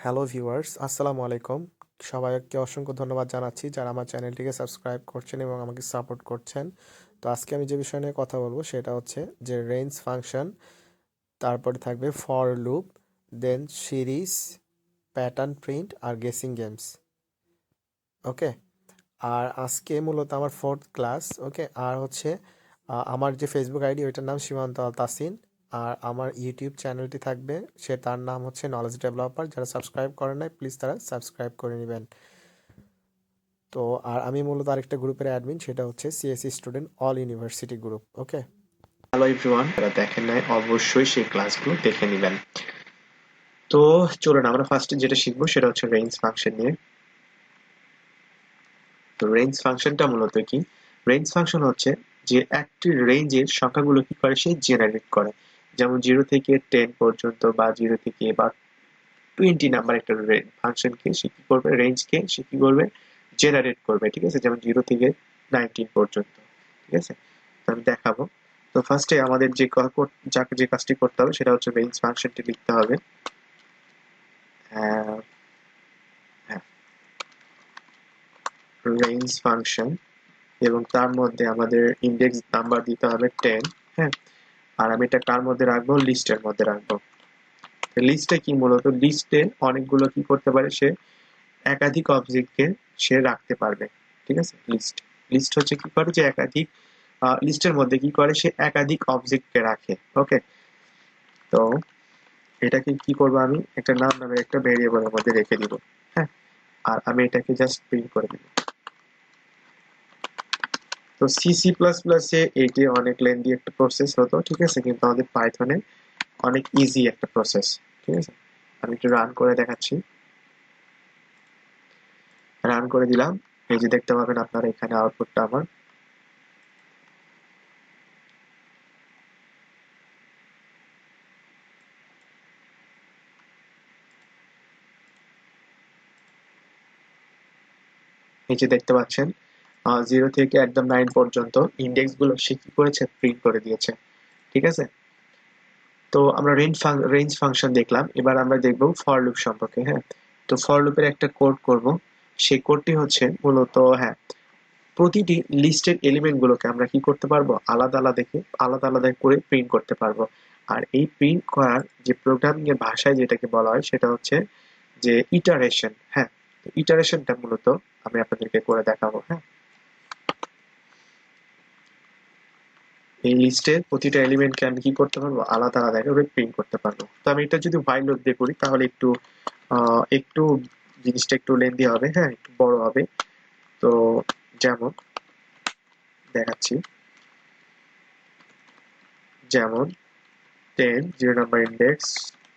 Hello viewers, আসসালামু আলাইকুম। সবাইকে অসংখ্য ধন্যবাদ জানাচ্ছি যারা আমার চ্যানেলটিকে সাবস্ক্রাইব করছেন এবং আমাকে সাপোর্ট করছেন। তো আজকে আমি যে বিষয় নিয়ে কথা বলবো সেটা হচ্ছে যে রেঞ্জ ফাংশন, তারপরে থাকবে for loop, then series, pattern print আর গেসিং গেমস। ওকে, আর আজকে মূলত আমার ফোর্থ ক্লাস। ওকে, আর হচ্ছে আমার যে ফেসবুক আইডি ওইটার নাম সীমান্ত তাসিন। আর আমার ইউটিউব চ্যানেলটি থাকবে, সে তার নাম হচ্ছে নলেজ ডেভেলপার। যারা সাবস্ক্রাইব করেন নাই প্লিজ তারা সাবস্ক্রাইব করে নেবেন। তো আর আমি মূলত আরেকটা গ্রুপের অ্যাডমিন, সেটা হচ্ছে CSC student all university group. Okay, hello everyone, যারা দেখেন নাই অবশ্যই সেই ক্লাসগুলো দেখে নেবেন। তো চলুন আমরা ফার্স্টে যেটা শিখবো সেটা হচ্ছে রেঞ্জ ফাংশন নিয়ে। তো রেঞ্জ ফাংশনটা মূলত কি? রেঞ্জ ফাংশন হচ্ছে যে একটি রেঞ্জের সংখ্যাগুলো কি করে সে জেনারেট করে। যেমন 0 থেকে 10 পর্যন্ত বা 0 থেকে বা 20 নাম্বার একটা ফাংশনকে সে কি করবে, রেঞ্জকে সে কি করবে, জেনারেট করবে। ঠিক আছে, যেমন 0 থেকে 19 পর্যন্ত। ঠিক আছে, তো আমি দেখাবো। তো ফার্স্টে আমাদের যে কাজটি করতে হবে সেটা হচ্ছে রেঞ্জ ফাংশনটি লিখতে হবে। হ্যাঁ, রেঞ্জ ফাংশন, এবং তার মধ্যে আমাদের ইন্ডেক্স নাম্বার দিতে হবে 10। হ্যাঁ, আর আমি এটা কার মধ্যে রাখবো, লিস্টের মধ্যে রাখবো। লিস্টে কি, মূলত লিস্টে অনেকগুলো কি করতে পারে সে, একাধিক অবজেক্টকে সে রাখতে পারবে। ঠিক আছে, লিস্ট লিস্ট হচ্ছে কি করে, যে একাধিক লিস্টের মধ্যে কি করে সে একাধিক অবজেক্টকে রাখে। ওকে, তো এটাকে কি করবো, আমি একটা নাম নামের একটা ভেরিয়েবলের মধ্যে রেখে দিব। হ্যাঁ, আর আমি এটাকে জাস্ট প্রিন্ট করে দিব। তো সি সি প্লাস প্লাসে এটি অনেক লেন্দি একটা প্রসেস হতো, ঠিক আছে, কিন্তু আমাদের পাইথনে অনেক ইজি একটা প্রসেস। ঠিক আছে, আমি একটু রান করে দেখাচ্ছি। রান করে দিলাম, এই যে দেখতে পাবেন আপনারা এখানে আউটপুটটা আমার। এই যে দেখতে পাচ্ছেন 0 থেকে একদম 9 পর্যন্ত ইন্ডেক্স গুলো সে কি করেছে, প্রিন্ট করে দিয়েছে। ঠিক আছে, তো আমরা রেঞ্জ ফাংশন দেখলাম, এবার আমরা দেখবো ফর লুপ সম্পর্কে। হ্যাঁ, তো ফর লুপের একটা কোড করব। সেই কোডটি হচ্ছে মূলত, হ্যাঁ, প্রতিটি লিস্টের এলিমেন্ট গুলোকে আমরা কি করতে পারবো, আলাদা আলাদা আলাদা করে প্রিন্ট করতে পারবো। আর এই প্রিন্ট করার যে প্রোগ্রামিং এর ভাষায় যেটাকে বলা হয় সেটা হচ্ছে যে ইটারেশন। হ্যাঁ, ইটারেশনটা মূলত আমি আপনাদেরকে করে দেখাবো। হ্যাঁ, এই লিস্টের প্রতিটা এলিমেন্টকে আমি কি করতে পারবো, আলাদা আলাদা করে প্রিন্ট করতে পারবো। তো আমি এটা যদি while loop দিয়ে করি তাহলে একটু জিনিসটা একটু লেন্দি হবে, হ্যাঁ, একটু বড় হবে। তো যেমন দেখাচ্ছি, যেমন 10 0 number index,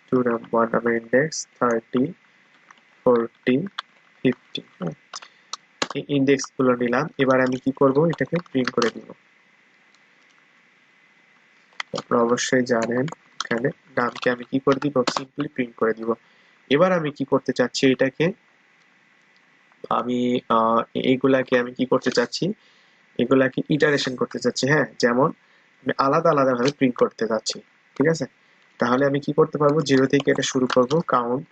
2 number 1 number index, 30 40 50। হ্যাঁ, এই ইন্ডেক্স গুলো নিলাম, এবার আমি কি করব, এটাকে প্রিন্ট করে দিব। আপনারা অবশ্যই জানেন এখানে নামকে আমি কি করে দিব, সিম্পলি প্রিন্ট করে দিব। এবার আমি কি করতে চাচ্ছি, এটাকে আমি এইগুলাকে আমি কি করতে চাচ্ছি, এগুলাকে ইটারেশন করতে চাচ্ছি। হ্যাঁ, যেমন আমি আলাদা আলাদা ভাবে প্রিন্ট করতে চাচ্ছি। ঠিক আছে, তাহলে আমি কি করতে পারবো, 0 থেকে এটা শুরু করব, কাউন্ট,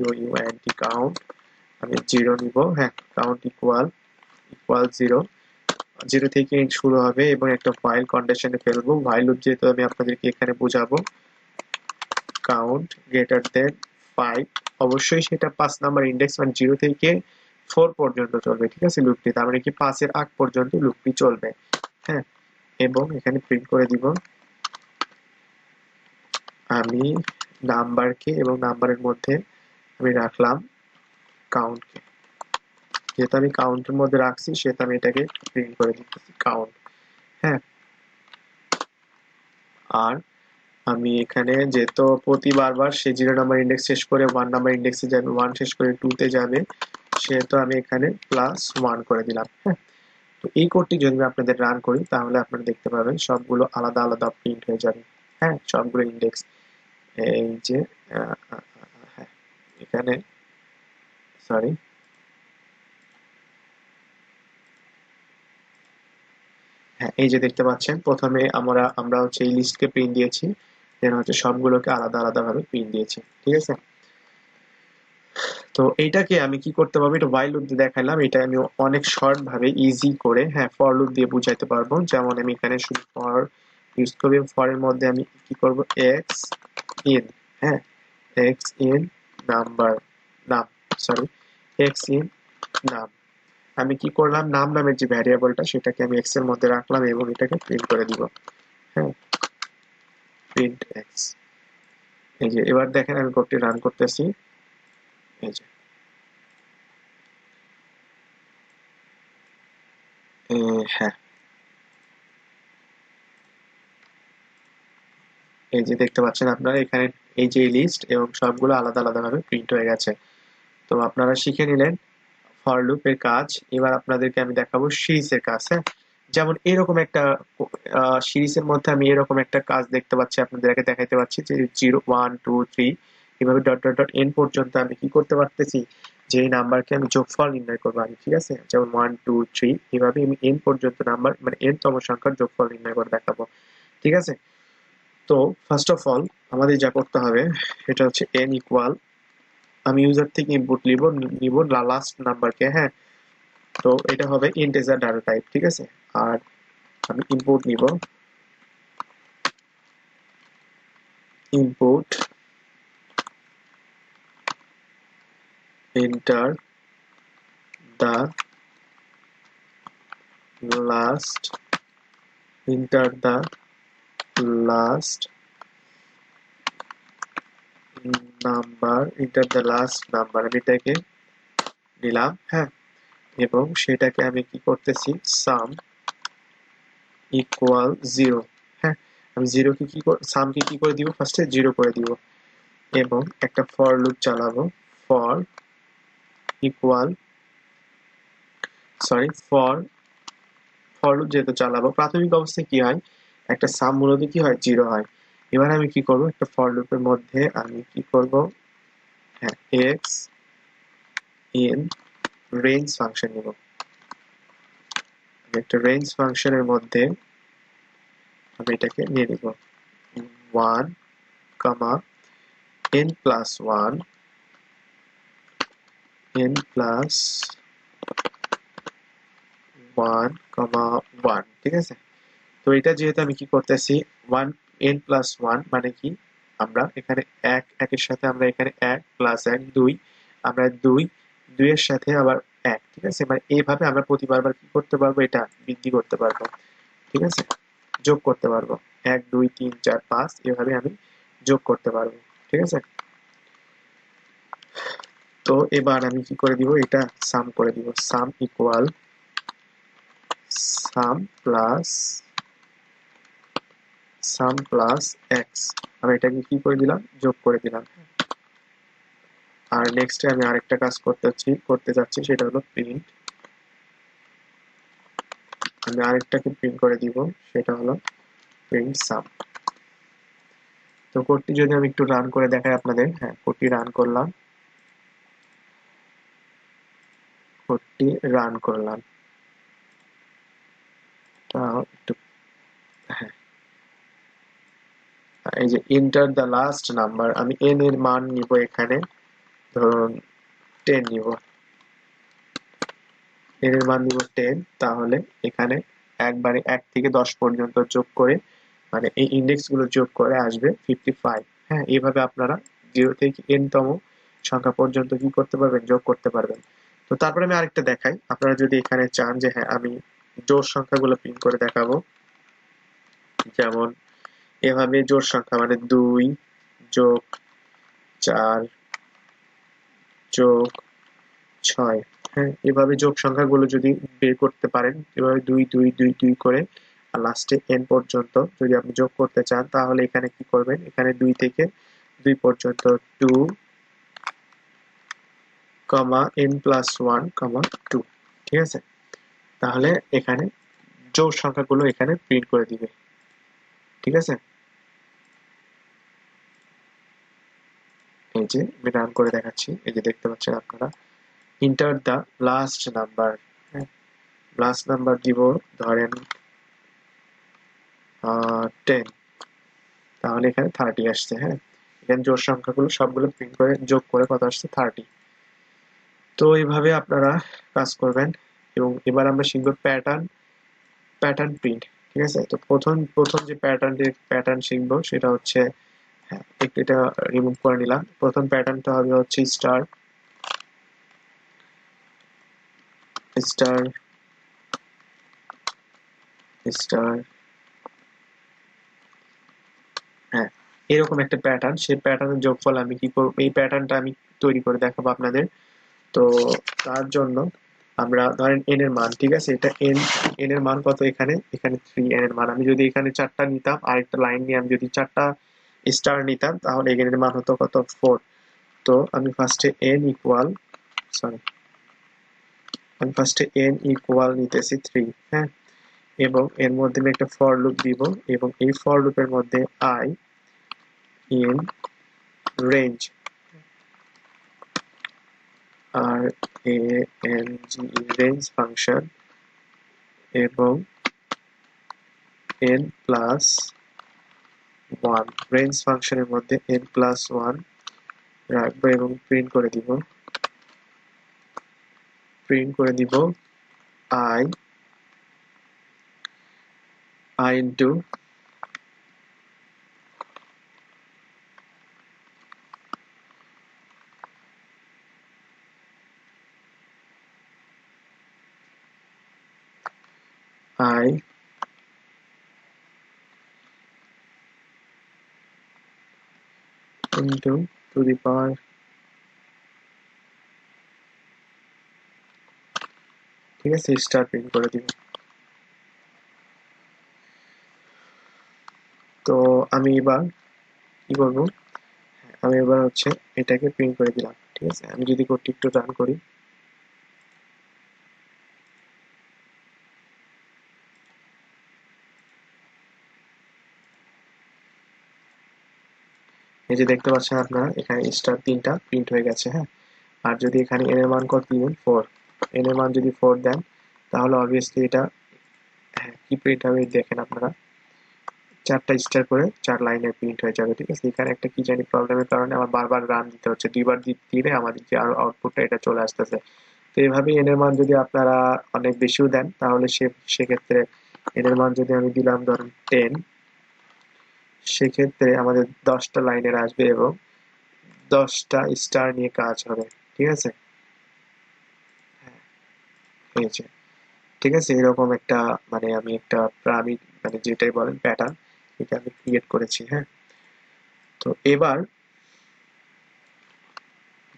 COUNT কাউন্ট, আমি 0 নিব। হ্যাঁ, কাউন্ট ইকুয়াল 0, 0 থেকে শুরু হবে এবং একটা ফাইল কন্ডিশনে ফেলবো। ভাইল লুপ যেহেতু আমি আপনাদেরকে এখানে বোঝাবো, কাউন্ট গ্রেটার দেন 5, অবশ্যই সেটা 5 নাম্বার ইন্ডেক্স, মানে 0 থেকে 4 পর্যন্ত চলবে। ঠিক আছে, লুপটি তার মানে কি 5 এর আগ পর্যন্ত লুপটি চলবে। হ্যাঁ, এবং এখানে প্রিন্ট করে দিব আমি নাম্বারকে, এবং নাম্বারের মধ্যে আমি রাখলাম কাউন্টকে। যেহেতু আমি কাউন্টের মধ্যে রাখছি সেহেতু আমি এটাকে প্রিন্ট করে দিতেছি কাউন্ট। হ্যাঁ, আর আমি এখানে যেহেতু প্রতিবার সে 0 নাম্বার ইন্ডেক্স শেষ করে 1 নাম্বার ইন্ডেক্সে যাবে, 1 শেষ করে 2 তে যাবে, সেহেতু আমি এখানে +1 করে দিলাম। হ্যাঁ, তো এই কোডটি যদি আমি আপনাদের রান করি তাহলে আপনারা দেখতে পাবেন সবগুলো আলাদা আলাদা প্রিন্ট হয়ে যাবে। হ্যাঁ, সবগুলো ইন্ডেক্স, এই যে হ্যাঁ, এখানে, সরি, হ্যাঁ, এই যে দেখতে পাচ্ছেন প্রথমে আমরা হচ্ছে এই লিস্টকে প্রিন্ট দিয়েছি, দেন হচ্ছে সবগুলোকে আলাদা আলাদা ভাবে প্রিন্ট দিয়েছি। ঠিক আছে, তো এইটাকে আমি কি করতে পারবো, এটা while লুপ দিয়ে দেখালাম, এটা আমি অনেক শর্ট ভাবে ইজি করে হ্যাঁ ফর লুপ দিয়ে বুঝাইতে পারবো। যেমন আমি এখানে শুধু ফর ইউজ করব, ফর এর মধ্যে আমি কি করব, এক্স ইন, হ্যাঁ এক্স ইন নাম্বার, নাম, সরি এক্স ইন নাম। আমি কি করলাম, নাম নামের যে ভ্যারিয়েবলটা সেটাকে আমি এক্স এর মধ্যে রাখলাম এবং এটাকে প্রিন্ট করে দিব, হ্যাঁ প্রিন্ট এক্স। এই যে এবার দেখেন আমি কোডটি রান করতেছি, এই যে হ্যাঁ এই যে দেখতে পাচ্ছেন আপনারা এখানে এই যে লিস্ট এবং সবগুলো আলাদা আলাদা ভাবে প্রিন্ট হয়ে গেছে। তো আপনারা শিখে নিলেন ফর লুপ এর কাজ। এবার আপনাদেরকে আমি দেখাবো সিরিজের কাজ, হ্যাঁ যেমন এরকম একটা সিরিজের মধ্যে আমি এরকম একটা কাজ দেখতে পাচ্ছি, আপনাদেরকে দেখাইতে পাচ্ছি যে 0 1 2 3 এভাবে ডট ডট ডট এন পর্যন্ত আমি কি করতে পারতেছি, যে এই নাম্বারকে আমি যোগফল নির্ণয় করবো আমি, ঠিক আছে যেমন 1 2 3 এভাবে আমি এন পর্যন্ত নাম্বার মানে এন তম সংখ্যার যোগফল নির্ণয় করে দেখাবো, ঠিক আছে। তো ফার্স্ট অফ অল আমাদের যা করতে হবে সেটা হচ্ছে n ইকুয়াল, আমি ইউজার থেকে ইনপুট নিব লাস্ট নাম্বারকে, হ্যাঁ তো এটা হবে ইন্টিজার ডাটা টাইপ, ঠিক আছে। আর আমি ইনপুট নিব, input enter the last, enter the last number, enter the last number, আমি এটাকে নিলাম, হ্যাঁ এবং সেটাকে আমি কি করতেছি, সাম ইকুয়াল 0, হ্যাঁ আমি জিরোকে কি সামকে কি করে দিব, ফার্স্টে 0 করে দিব এবং একটা ফর লুপ চালাবো, for equal, sorry for, for loop যেহেতু চালাবো প্রাথমিক অবস্থায় কি হয়, একটা সাম মূলত কি হয় 0 হয়। এবার আমি কি করব, একটা ফর লুপের মধ্যে আমি কি করব, হ্যাঁ এক্স ইন রেঞ্জ ফাংশন নিব, আমি একটা রেঞ্জ ফাংশনের মধ্যে আমি এটাকে নিয়ে নিব 1 কমা n প্লাস 1, n প্লাস 1 কমা 1, ঠিক আছে। তো এটা যেহেতু আমি কি করতেছি 1 n প্লাস 1 মানে কি, আমরা এখানে এক একের সাথে আমরা এখানে 1 প্লাস 1 2, আমরা 2 2 এর সাথে আবার 1, ঠিক আছে, মানে এইভাবে আমরা প্রতিবার কি করতে পারবো, এটা বৃদ্ধি করতে পারবো, ঠিক আছে, যোগ করতে পারবো 1 2 3 4 5 এভাবে আমি যোগ করতে পারবো, ঠিক আছে। তো এবার আমি কি করে দিব, এটা সাম করে দিব, সাম ইকুয়াল সাম প্লাস সাম প্লাস এক্স, আমি এটাকে কি করে দিলাম, যোগ করে দিলাম। আর নেক্সটে আমি আরেকটা কাজ করতে যাচ্ছি সেটা হলো প্রিন্ট, আমি আরেকটাকে প্রিন্ট করে দিব সেটা হলো প্রিন্ট সাম। তো কোডটি যদি আমি একটু রান করে দেখাই আপনাদের, হ্যাঁ কোডটি রান করলাম, কোডটি রান করলাম, তাও একটু, হ্যাঁ এই যে এন্টার দ্য লাস্ট নাম্বার, আমি এন এর মান নিব এখানে ধরুন 10 নিব, এন এর মান নিব 10, তাহলে এখানে একবারে 1 থেকে 10 পর্যন্ত যোগ করে মানে এই ইন্ডেক্স গুলো যোগ করে আসবে 55, হ্যাঁ এইভাবে আপনারা 0 থেকে n তম সংখ্যা পর্যন্ত কি করতে পারবেন, যোগ করতে পারবেন। তো তারপরে আমি আরেকটা দেখাই, আপনারা যদি এখানে চান যে হ্যাঁ আমি জোড় সংখ্যাগুলো প্রিন্ট করে দেখাবো, যেমন এভাবে জোড় সংখ্যা মানে 2 যোগ 4 যোগ 6, হ্যাঁ এভাবে যোগ সংখ্যাগুলো যদি বের করতে পারেন, এভাবে 2 2 2 2 করে আর লাস্টে n পর্যন্ত যদি আপনি যোগ করতে চান, তাহলে এখানে কি করবেন, এখানে 2 থেকে 2 পর্যন্ত 2 কমা n প্লাস 1 কমা 2, ঠিক আছে। তাহলে এখানে জোড় সংখ্যাগুলো এখানে প্রিন্ট করে দিবে, ঠিক আছে। এই যে আমি রান করে দেখাচ্ছি, এই যে দেখতে পাচ্ছেন আপনারা, এন্টার দা লাস্ট নাম্বার, হ্যাঁ লাস্ট নাম্বার দিব ধরেন 10, তাহলে এখানে 30 আসছে, হ্যাঁ এখানে জোড় সংখ্যাগুলো সবগুলো প্রিন্ট করে যোগ করে কত আসছে 30, তো এইভাবে আপনারা কাজ করবেন। এবং এবার আমরা শিখব প্যাটার্ন প্রিন্ট। ঠিক আছে, তো প্রথম প্রথম যে প্যাটার্ন শিখবো সেটা হচ্ছে, হ্যাঁ একটু এটা রিমুভ করে নিলাম। প্রথম প্যাটার্নটা হবে হচ্ছে স্টার স্টার স্টার, হ্যাঁ এরকম একটা প্যাটার্ন। সেই প্যাটার্নের যোগফল আমি কি করব, এই প্যাটার্নটা আমি তৈরি করে দেখাবো আপনাদের। তো তার জন্য আমরা ধরেন এন এর মান, ঠিক আছে, এটা এন, এন এর মান কত, এখানে এখানে 3 এন এর মান। আমি যদি এখানে 4টা নিতাম, আরেকটা লাইন নিয়ে আমি যদি 4টা স্টার নিতাম, তাহলে এন এর মান হতো কত, 4। তো আমি ফার্স্টে এন ইকুয়াল, সরি, আমি ফার্স্টে এন ইকুয়াল নিতেছি 3, হ্যাঁ, এবং এর মধ্যে আমি একটা ফর লুপ দিব, এবং এই ফর লুপের মধ্যে আই ইন রেঞ্জ, আর এ এন জি রেঞ্জ ফাংশন, এবং n প্লাস 1, রেঞ্জ ফাংশনের মধ্যে n প্লাস 1 রাখবো এবং প্রিন্ট করে দিব i into i into two the power, ঠিক আছে, স্টার প্রিন্ট করে দিব। তো আমি এবার কি করব, আমি এবার হচ্ছে এটাকে প্রিন্ট করে দিলাম। ঠিক আছে, আমি যদি কোডটি একটু রান করি, এই যে দেখতে পাচ্ছেন আপনারা এখানে স্টার 3টা প্রিন্ট হয়ে গেছে, হ্যাঁ। আর যদি এখানে এন এর মান কত দিবেন, 4, এন এর মান যদি 4 দেন, তাহলে অবভিয়াসলি এটা, হ্যাঁ, কি প্রিন্ট হবে দেখেন আপনারা, 4টা স্টার করে 4 লাইনের প্রিন্ট হয়ে যাবে। ঠিক আছে, এখানে একটা কি জানি প্রবলেমের কারণে আমার বারবার রান দিতে হচ্ছে, 2বার দিলে আমাদের যে আউটপুটটা এটা চলে আসতেছে। তো এইভাবে এন এর মান যদি আপনারা অনেক বেশিও দেন, তাহলে সেক্ষেত্রে এন এর মান যদি আমি দিলাম ধরুন 10, সেক্ষেত্রে আমাদের 10টা লাইনের আসবে এবং 10টা স্টার নিয়ে কাজ হবে। ঠিক আছে, হয়েছে। ঠিক আছে, এরকম একটা, মানে আমি মানে যেটাই বলেন প্যাটার্ন, এটা আমি ক্রিয়েট করেছি, হ্যাঁ। তো এবার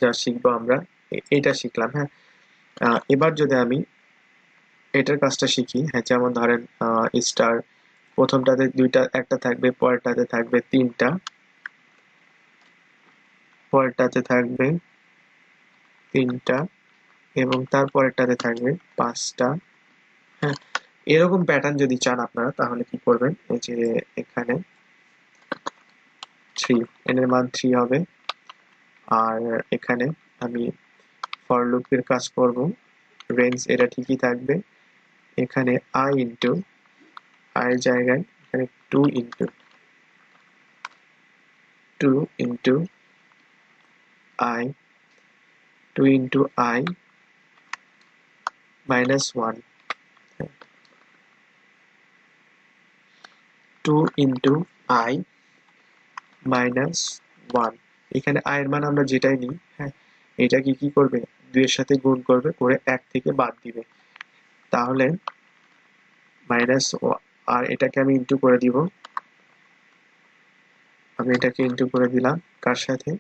যা শিখবো আমরা, এটা শিখলাম, হ্যাঁ। এবার যদি আমি এটার কাজটা শিখি, হ্যাঁ, যেমন ধরেন স্টার, প্রথমটাতে 2টা, একটা থাকবে, পরেরটাতে থাকবে 3টা, পরেরটাতে থাকবে 3টা, এবং তারপরেরটাতে থাকবে 5টা, হ্যাঁ। এরকম প্যাটার্ন যদি চান আপনারা, তাহলে কি করবেন, এই যে এখানে 3, এন এর মান 3 হবে। আর এখানে আমি ফর লুপের কাজ করব, রেঞ্জ এটা ঠিকই থাকবে। এখানে আই ইনটু, আই এর জায়গায় এখানে 2 into I, 2 into I minus 1, 2 into I minus 1। এখানে i এর মান আমরা যেটাই নিই, হ্যাঁ, এটাকে কি করবে, 2 এর সাথে গুণ করবে, করে 1 থেকে বাদ দিবে, তাহলে মাইনাস, আর এটাকে আমি ইনটু করে দিব, আমি এটাকে ইনটু করে দিলাম কার সাথে,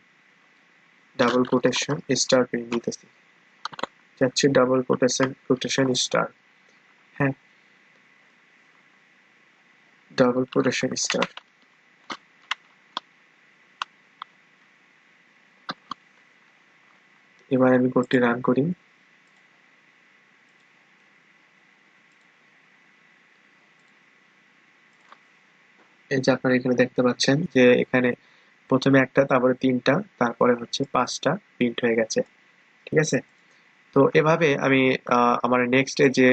ডাবল কোটেশন স্টার প্রিন্ট দিতেছি, যাচ্ছে ডাবল কোটেশন স্টার, হ্যাঁ, ডাবল কোটেশন স্টার। এবার আমি কোডটি রান করি, এই যে আপনারা এখানে দেখতে পাচ্ছেন যে এখানে প্রথমে একটা, তারপরে 3টা, তারপরে হচ্ছে 5টা প্রিন্ট হয়ে গেছে। ঠিক আছে, তো এভাবে আমি আমার নেক্সট যে,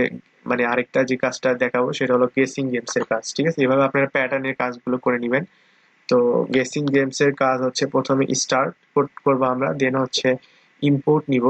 মানে আরেকটা যে কাজটা দেখাবো সেটা হলো গেসিং গেমস এর কাজ। ঠিক আছে, এভাবে আপনারা প্যাটার্নের কাজগুলো করে নেবেন। তো গেসিং গেমস এর কাজ হচ্ছে, প্রথমে স্টার্ট করবো আমরা, দেন হচ্ছে ইম্পোর্ট নিব,